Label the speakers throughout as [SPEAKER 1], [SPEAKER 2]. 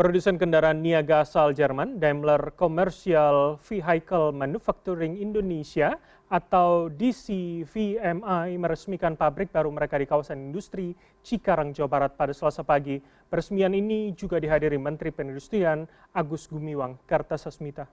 [SPEAKER 1] Produsen kendaraan niaga asal Jerman, Daimler Commercial Vehicle Manufacturing Indonesia atau DCVMI meresmikan pabrik baru mereka di kawasan industri Cikarang, Jawa Barat pada Selasa pagi. Peresmian ini juga dihadiri Menteri Perindustrian Agus Gumiwang Kartasasmita.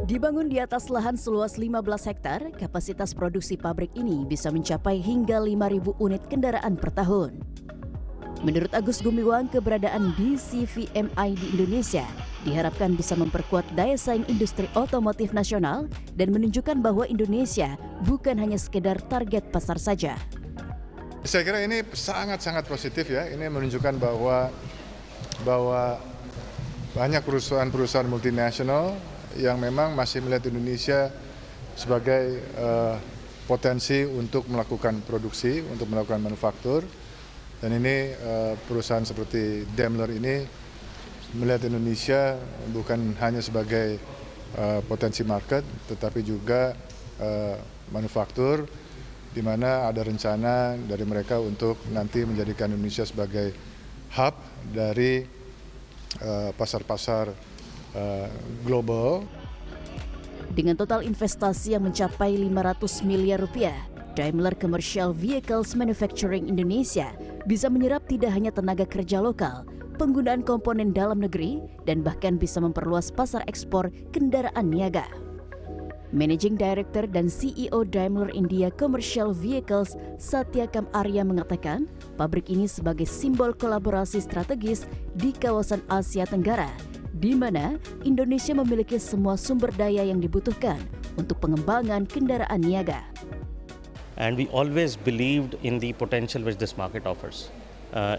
[SPEAKER 2] Dibangun di atas lahan seluas 15 hektar, kapasitas produksi pabrik ini bisa mencapai hingga 5.000 unit kendaraan per tahun. Menurut Agus Gumiwang, keberadaan DCVMI di Indonesia diharapkan bisa memperkuat daya saing industri otomotif nasional dan menunjukkan bahwa Indonesia bukan hanya sekedar target pasar saja.
[SPEAKER 3] Saya kira ini sangat-sangat positif ya. Ini menunjukkan bahwa banyak perusahaan-perusahaan multinasional yang memang masih melihat Indonesia sebagai potensi untuk melakukan produksi, untuk melakukan manufaktur. Dan ini perusahaan seperti Daimler ini melihat Indonesia bukan hanya sebagai potensi market, tetapi juga manufaktur, di mana ada rencana dari mereka untuk nanti menjadikan Indonesia sebagai hub dari pasar-pasar global.
[SPEAKER 2] Dengan total investasi yang mencapai 500 miliar rupiah, Daimler Commercial Vehicles Manufacturing Indonesia bisa menyerap tidak hanya tenaga kerja lokal, penggunaan komponen dalam negeri, dan bahkan bisa memperluas pasar ekspor kendaraan niaga. Managing Director dan CEO Daimler India Commercial Vehicles, Satyakam Arya mengatakan, pabrik ini sebagai simbol kolaborasi strategis di kawasan Asia Tenggara, di mana Indonesia memiliki semua sumber daya yang dibutuhkan untuk pengembangan kendaraan niaga.
[SPEAKER 4] And we always believed in the potential which this market offers.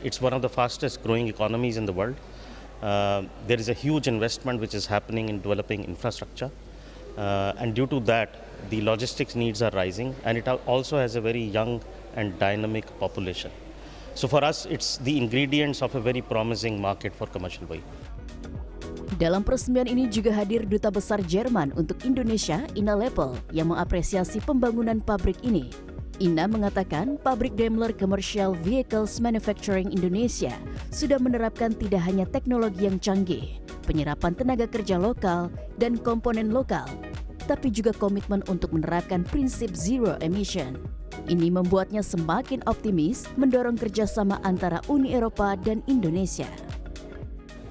[SPEAKER 4] It's one of the fastest growing economies in the world. There is a huge investment which is happening in developing infrastructure. And due to that, the logistics needs are rising, and it also has a very young and dynamic population. So for us, it's the ingredients of a very promising market for commercial vehicle.
[SPEAKER 2] Dalam peresmian ini juga hadir Duta Besar Jerman untuk Indonesia, Ina Lepel, yang mengapresiasi pembangunan pabrik ini. Ina mengatakan pabrik Daimler Commercial Vehicles Manufacturing Indonesia sudah menerapkan tidak hanya teknologi yang canggih, penyerapan tenaga kerja lokal, dan komponen lokal, tapi juga komitmen untuk menerapkan prinsip zero emission. Ini membuatnya semakin optimis mendorong kerjasama antara Uni Eropa dan Indonesia.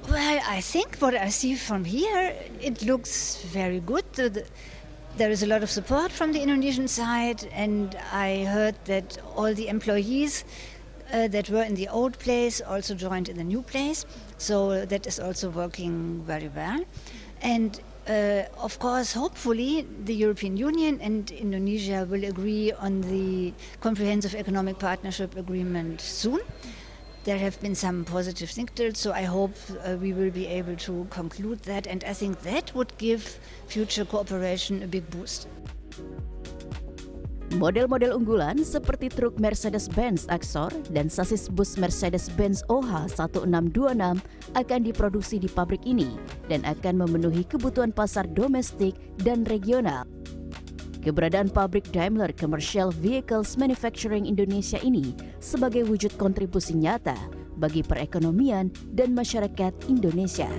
[SPEAKER 5] Well, I think what I see from here, it looks very good. There is a lot of support from the Indonesian side, and I heard that all the employees that were in the old place also joined in the new place. So that is also working very well. And of course, hopefully, the European Union and Indonesia will agree on the Comprehensive Economic Partnership Agreement soon. There have been some positive signals, so I hope we will be able to conclude that, and I think that would give future cooperation a big boost.
[SPEAKER 2] Model-model unggulan seperti truk Mercedes-Benz Axor dan sasis bus Mercedes-Benz OH1626 akan diproduksi di pabrik ini dan akan memenuhi kebutuhan pasar domestik dan regional. Keberadaan pabrik Daimler Commercial Vehicles Manufacturing Indonesia ini sebagai wujud kontribusi nyata bagi perekonomian dan masyarakat Indonesia.